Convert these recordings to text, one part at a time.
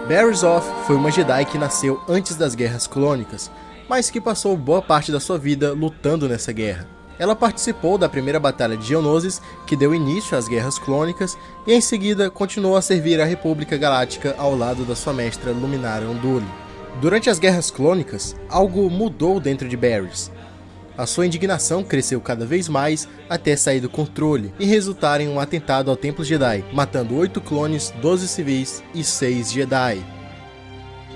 Barriss Offee foi uma Jedi que nasceu antes das Guerras Clônicas, mas que passou boa parte da sua vida lutando nessa guerra. Ela participou da primeira Batalha de Geonosis, que deu início às Guerras Clônicas, e em seguida continuou a servir a República Galáctica ao lado da sua mestra Luminara Unduli. Durante as Guerras Clônicas, algo mudou dentro de Barriss. A sua indignação cresceu cada vez mais até sair do controle e resultar em um atentado ao Templo Jedi, matando 8 clones, 12 civis e 6 Jedi.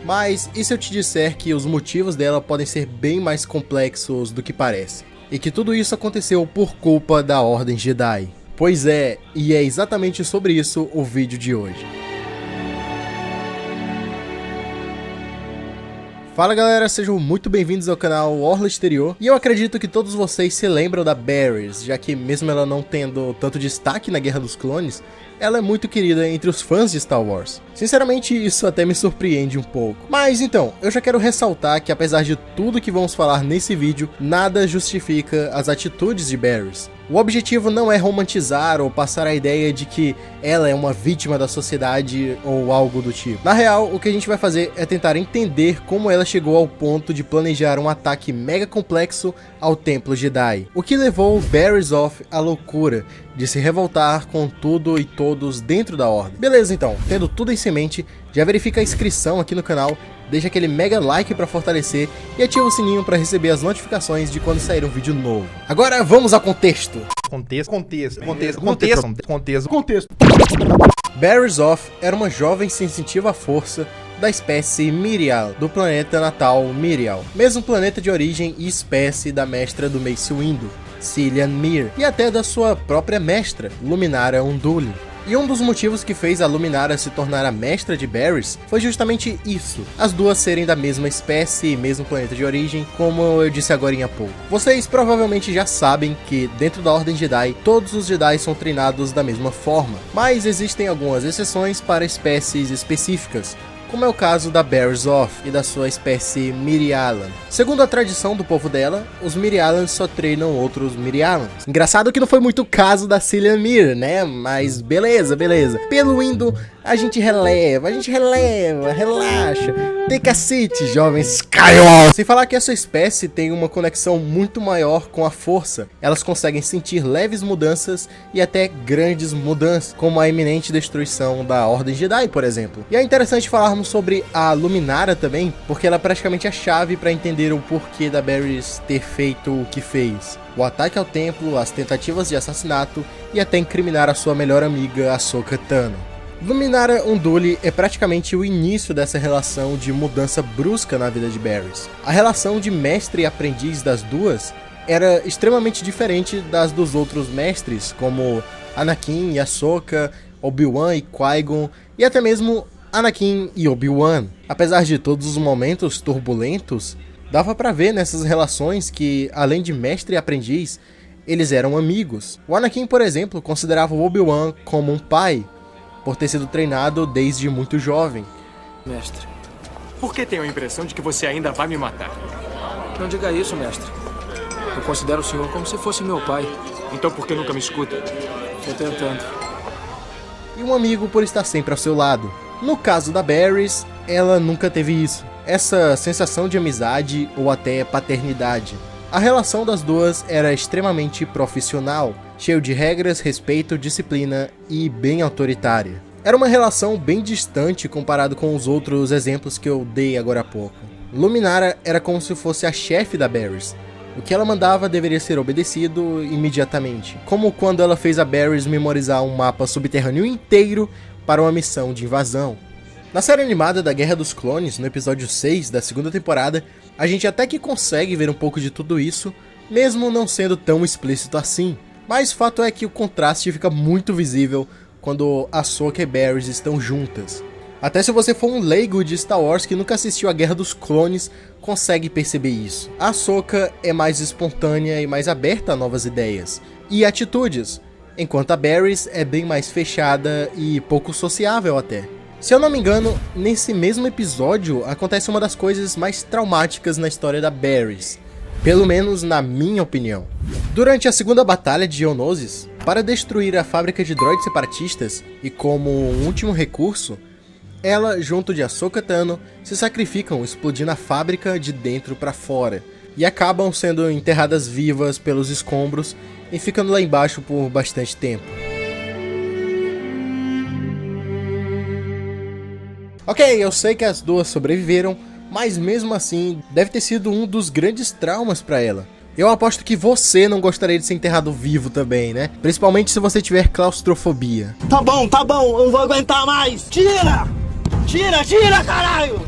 Mas e se eu te disser que os motivos dela podem ser bem mais complexos do que parece? E que tudo isso aconteceu por culpa da Ordem Jedi? Pois é, e é exatamente sobre isso o vídeo de hoje. Fala galera, sejam muito bem-vindos ao canal Orla Exterior, e eu acredito que todos vocês se lembram da Barriss, já que mesmo ela não tendo tanto destaque na Guerra dos Clones, ela é muito querida entre os fãs de Star Wars. Sinceramente, isso até me surpreende um pouco. Mas então, eu já quero ressaltar que apesar de tudo que vamos falar nesse vídeo, nada justifica as atitudes de Barriss. O objetivo não é romantizar ou passar a ideia de que ela é uma vítima da sociedade ou algo do tipo. Na real, o que a gente vai fazer é tentar entender como ela chegou ao ponto de planejar um ataque mega complexo ao Templo Jedi. O que levou Barriss Offee à loucura de se revoltar com tudo e todos dentro da Ordem. Beleza então, tendo tudo isso em mente, já verifica a inscrição aqui no canal, deixa aquele mega like para fortalecer e ativa o sininho para receber as notificações de quando sair um vídeo novo. Agora vamos ao contexto. Contexto. Barriss Offee era uma jovem sensitiva à força da espécie Myrial, do planeta natal Myrial, mesmo planeta de origem e espécie da mestra do Mace Windu, Cillian Mir, e até da sua própria mestra, Luminara Unduli. E um dos motivos que fez a Luminara se tornar a mestra de Barriss foi justamente isso, as duas serem da mesma espécie e mesmo planeta de origem, como eu disse agora há pouco. Vocês provavelmente já sabem que dentro da Ordem Jedi, todos os Jedi são treinados da mesma forma, mas existem algumas exceções para espécies específicas, como é o caso da Barriss Offee e da sua espécie Myrialan. Segundo a tradição do povo dela, os Myrialans só treinam outros Myrialans. Engraçado que não foi muito o caso da Cillian Mir, né? Mas beleza. Pelo Windu, a gente releva, relaxa. Tem cacete, jovens Skywalker. Sem falar que essa espécie tem uma conexão muito maior com a força. Elas conseguem sentir leves mudanças e até grandes mudanças, como a iminente destruição da Ordem Jedi, por exemplo. E é interessante falarmos sobre a Luminara também, porque ela é praticamente a chave para entender o porquê da Barriss ter feito o que fez. O ataque ao templo, as tentativas de assassinato e até incriminar a sua melhor amiga, Ahsoka Tano. Luminara Unduli é praticamente o início dessa relação de mudança brusca na vida de Barriss. A relação de mestre e aprendiz das duas era extremamente diferente das dos outros mestres, como Anakin e Ahsoka, Obi-Wan e Qui-Gon, e até mesmo Anakin e Obi-Wan. Apesar de todos os momentos turbulentos, dava pra ver nessas relações que, além de mestre e aprendiz, eles eram amigos. O Anakin, por exemplo, considerava o Obi-Wan como um pai, por ter sido treinado desde muito jovem. Mestre, por que tenho a impressão de que você ainda vai me matar? Não diga isso, mestre. Eu considero o senhor como se fosse meu pai. Então por que nunca me escuta? Estou tentando. E um amigo por estar sempre ao seu lado. No caso da Barriss, ela nunca teve isso. Essa sensação de amizade ou até paternidade. A relação das duas era extremamente profissional, cheio de regras, respeito, disciplina e bem autoritária. Era uma relação bem distante comparado com os outros exemplos que eu dei agora há pouco. Luminara era como se fosse a chefe da Barriss. O que ela mandava deveria ser obedecido imediatamente, como quando ela fez a Barriss memorizar um mapa subterrâneo inteiro para uma missão de invasão. Na série animada da Guerra dos Clones, no episódio 6 da segunda temporada, a gente até que consegue ver um pouco de tudo isso, mesmo não sendo tão explícito assim. Mas o fato é que o contraste fica muito visível quando Ahsoka e Barriss estão juntas. Até se você for um leigo de Star Wars que nunca assistiu a Guerra dos Clones, consegue perceber isso. A Ahsoka é mais espontânea e mais aberta a novas ideias e atitudes, enquanto a Barriss é bem mais fechada e pouco sociável até. Se eu não me engano, nesse mesmo episódio acontece uma das coisas mais traumáticas na história da Barriss, pelo menos na minha opinião. Durante a segunda batalha de Geonosis, para destruir a fábrica de droids separatistas e como um último recurso, Ela, junto de Ahsoka Tano, se sacrificam explodindo a fábrica de dentro para fora, e acabam sendo enterradas vivas pelos escombros e ficando lá embaixo por bastante tempo. Ok, eu sei que as duas sobreviveram, mas mesmo assim deve ter sido um dos grandes traumas para ela. Eu aposto que você não gostaria de ser enterrado vivo também, né? Principalmente se você tiver claustrofobia. Tá bom, eu não vou aguentar mais. Tira, caralho.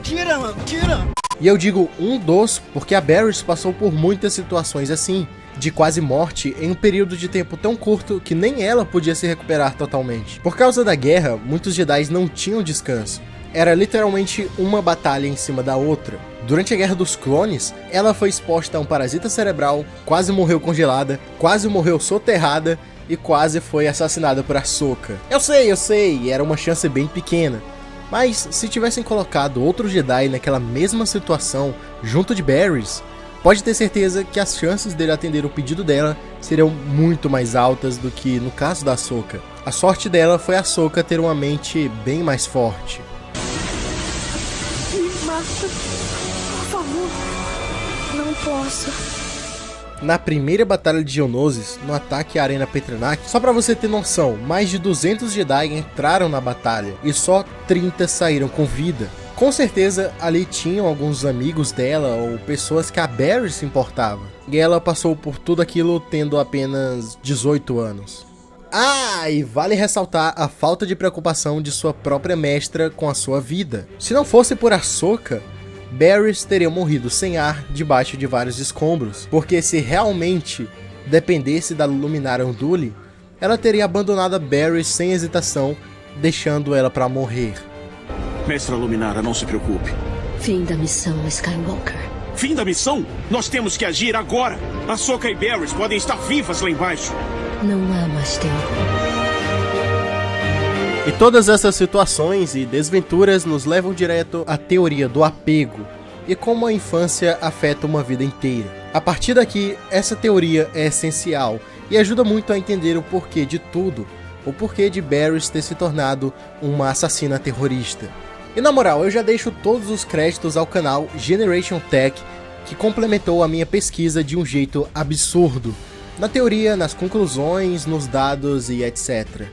Tira, mano, tira. E eu digo um dos, porque a Barriss passou por muitas situações assim, de quase morte em um período de tempo tão curto que nem ela podia se recuperar totalmente. Por causa da guerra, muitos Jedi não tinham descanso. Era literalmente uma batalha em cima da outra. Durante a Guerra dos Clones, ela foi exposta a um parasita cerebral, quase morreu congelada, quase morreu soterrada e quase foi assassinada por Ahsoka. Eu sei, era uma chance bem pequena. Mas se tivessem colocado outro Jedi naquela mesma situação, junto de Barriss, pode ter certeza que as chances dele atender o pedido dela seriam muito mais altas do que no caso da Ahsoka. A sorte dela foi a Ahsoka ter uma mente bem mais forte. Me mata, por favor. Não posso. Na primeira batalha de Geonosis, no ataque à Arena Patronax, só pra você ter noção, mais de 200 Jedi entraram na batalha e só 30 saíram com vida. Com certeza ali tinham alguns amigos dela ou pessoas que a Barriss se importava. E ela passou por tudo aquilo tendo apenas 18 anos. Ah, e vale ressaltar a falta de preocupação de sua própria mestra com a sua vida. Se não fosse por Ahsoka, Barriss teria morrido sem ar debaixo de vários escombros, porque se realmente dependesse da Luminara Unduli, ela teria abandonado a Barriss sem hesitação, deixando ela para morrer. Mestra Luminara, não se preocupe. Fim da missão, Skywalker. Fim da missão? Nós temos que agir agora! Ahsoka e Barriss podem estar vivas lá embaixo. Não há mais tempo. E todas essas situações e desventuras nos levam direto à teoria do apego e como a infância afeta uma vida inteira. A partir daqui, essa teoria é essencial e ajuda muito a entender o porquê de tudo, o porquê de Barriss ter se tornado uma assassina terrorista. E na moral, eu já deixo todos os créditos ao canal Generation Tech, que complementou a minha pesquisa de um jeito absurdo, na teoria, nas conclusões, nos dados e etc.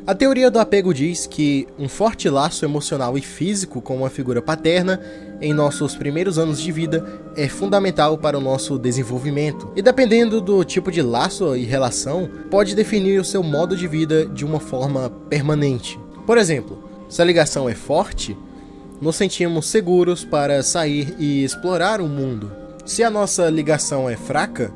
A teoria do apego diz que um forte laço emocional e físico com uma figura paterna em nossos primeiros anos de vida é fundamental para o nosso desenvolvimento. E dependendo do tipo de laço e relação, pode definir o seu modo de vida de uma forma permanente. Por exemplo, se a ligação é forte, nos sentimos seguros para sair e explorar o mundo. Se a nossa ligação é fraca,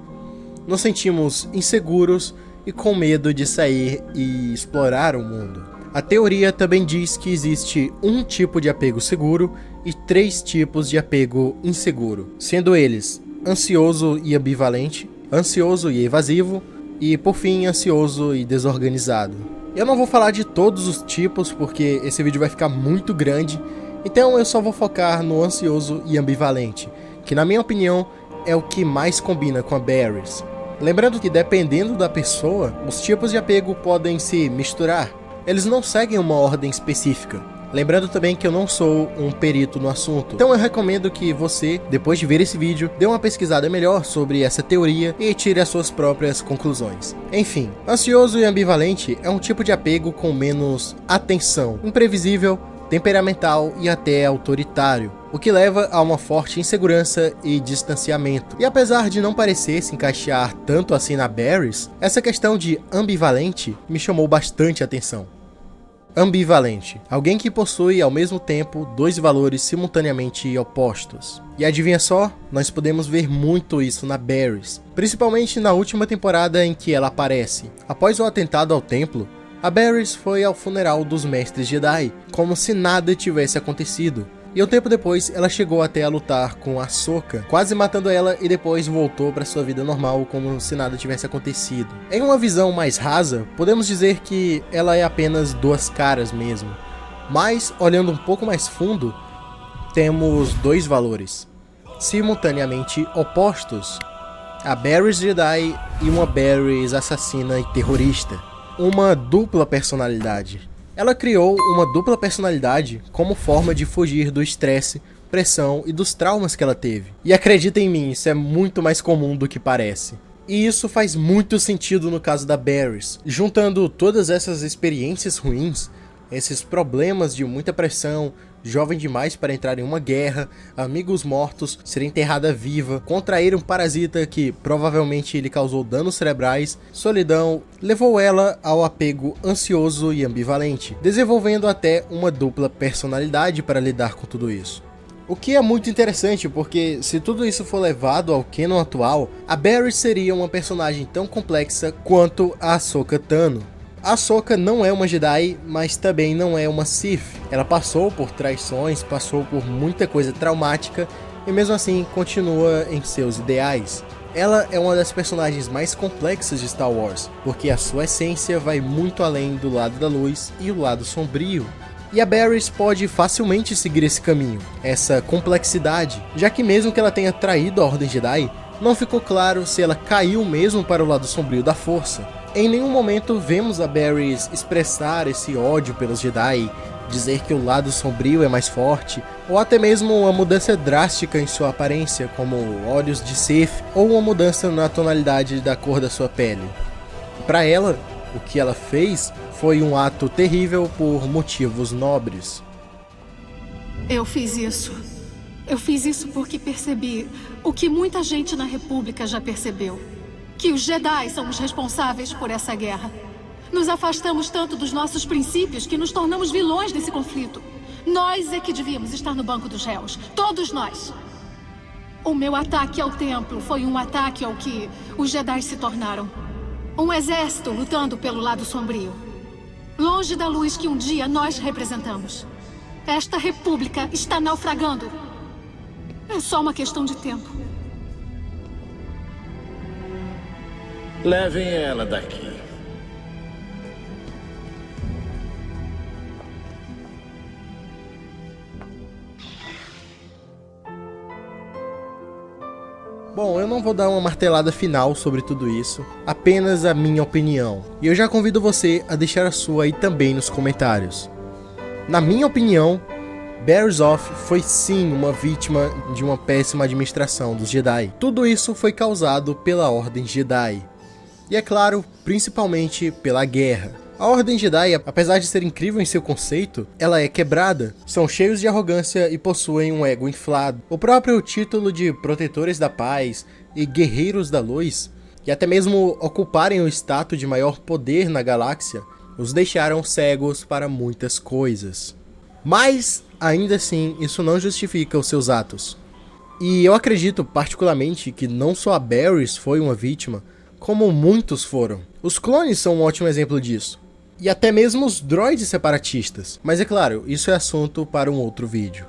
nos sentimos inseguros e com medo de sair e explorar o mundo. A teoria também diz que existe um tipo de apego seguro e 3 tipos de apego inseguro, sendo eles ansioso e ambivalente, ansioso e evasivo e, por fim, ansioso e desorganizado. Eu não vou falar de todos os tipos porque esse vídeo vai ficar muito grande, então eu só vou focar no ansioso e ambivalente, que na minha opinião é o que mais combina com a Barriss. Lembrando que dependendo da pessoa, os tipos de apego podem se misturar. Eles não seguem uma ordem específica. Lembrando também que eu não sou um perito no assunto. Então eu recomendo que você, depois de ver esse vídeo, dê uma pesquisada melhor sobre essa teoria e tire as suas próprias conclusões. Enfim, ansioso e ambivalente é um tipo de apego com menos atenção, imprevisível, temperamental e até autoritário, o que leva a uma forte insegurança e distanciamento. E apesar de não parecer se encaixar tanto assim na Barriss, essa questão de ambivalente me chamou bastante atenção. Ambivalente, alguém que possui ao mesmo tempo 2 valores simultaneamente opostos. E adivinha só, nós podemos ver muito isso na Barriss, principalmente na última temporada em que ela aparece. Após o atentado ao templo, a Barriss foi ao funeral dos Mestres Jedi, como se nada tivesse acontecido. E um tempo depois, ela chegou até a lutar com Ahsoka, quase matando ela e depois voltou para sua vida normal como se nada tivesse acontecido. Em uma visão mais rasa, podemos dizer que ela é apenas 2 caras mesmo. Mas, olhando um pouco mais fundo, temos 2 valores, simultaneamente opostos. A Barriss Jedi e uma Barriss assassina e terrorista. uma dupla personalidade. Ela criou uma dupla personalidade como forma de fugir do estresse, pressão e dos traumas que ela teve. E acredita em mim, isso é muito mais comum do que parece. E isso faz muito sentido no caso da Barrys. Juntando todas essas experiências ruins, esses problemas de muita pressão, jovem demais para entrar em uma guerra, amigos mortos, ser enterrada viva, contrair um parasita que provavelmente lhe causou danos cerebrais, solidão, levou ela ao apego ansioso e ambivalente, desenvolvendo até uma dupla personalidade para lidar com tudo isso. O que é muito interessante, porque se tudo isso for levado ao canon atual, a Barrys seria uma personagem tão complexa quanto a Ahsoka Tano. A Ahsoka não é uma Jedi, mas também não é uma Sith. Ela passou por traições, passou por muita coisa traumática e mesmo assim continua em seus ideais. Ela é uma das personagens mais complexas de Star Wars, porque a sua essência vai muito além do lado da luz e o lado sombrio. E a Barrys pode facilmente seguir esse caminho, essa complexidade, já que mesmo que ela tenha traído a Ordem Jedi, não ficou claro se ela caiu mesmo para o lado sombrio da Força. Em nenhum momento vemos a Barrys expressar esse ódio pelos Jedi, dizer que o lado sombrio é mais forte, ou até mesmo uma mudança drástica em sua aparência, como olhos de Sith, ou uma mudança na tonalidade da cor da sua pele. Para ela, o que ela fez foi um ato terrível por motivos nobres. Eu fiz isso. Eu fiz isso porque percebi o que muita gente na República já percebeu. Que os Jedi são os responsáveis por essa guerra. Nos afastamos tanto dos nossos princípios que nos tornamos vilões desse conflito. Nós é que devíamos estar no banco dos réus. Todos nós. O meu ataque ao templo foi um ataque ao que os Jedi se tornaram. Um exército lutando pelo lado sombrio. Longe da luz que um dia nós representamos. Esta república está naufragando. É só uma questão de tempo. Levem ela daqui. Bom, eu não vou dar uma martelada final sobre tudo isso, apenas a minha opinião. E eu já convido você a deixar a sua aí também nos comentários. Na minha opinião, Barrys foi sim uma vítima de uma péssima administração dos Jedi. Tudo isso foi causado pela Ordem Jedi. E é claro, principalmente pela guerra. A Ordem Jedi, apesar de ser incrível em seu conceito, ela é quebrada. São cheios de arrogância e possuem um ego inflado. O próprio título de Protetores da Paz e Guerreiros da Luz, e até mesmo ocuparem o status de maior poder na galáxia, os deixaram cegos para muitas coisas. Mas, ainda assim, isso não justifica os seus atos. E eu acredito particularmente que não só a Barrys foi uma vítima, como muitos foram. Os clones são um ótimo exemplo disso. E até mesmo os droids separatistas. Mas é claro, isso é assunto para um outro vídeo.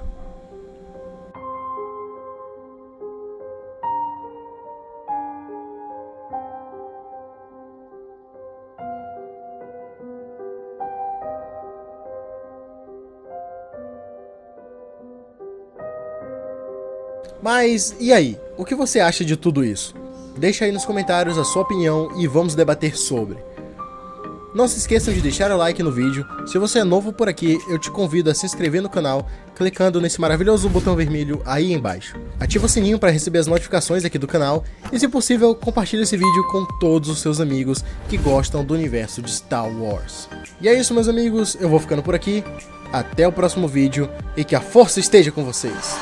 Mas e aí? O que você acha de tudo isso? Deixa aí nos comentários a sua opinião e vamos debater sobre. Não se esqueçam de deixar o like no vídeo. Se você é novo por aqui, eu te convido a se inscrever no canal, clicando nesse maravilhoso botão vermelho aí embaixo. Ativa o sininho para receber as notificações aqui do canal e, se possível, compartilhe esse vídeo com todos os seus amigos que gostam do universo de Star Wars. E é isso, meus amigos, eu vou ficando por aqui. Até o próximo vídeo e que a força esteja com vocês.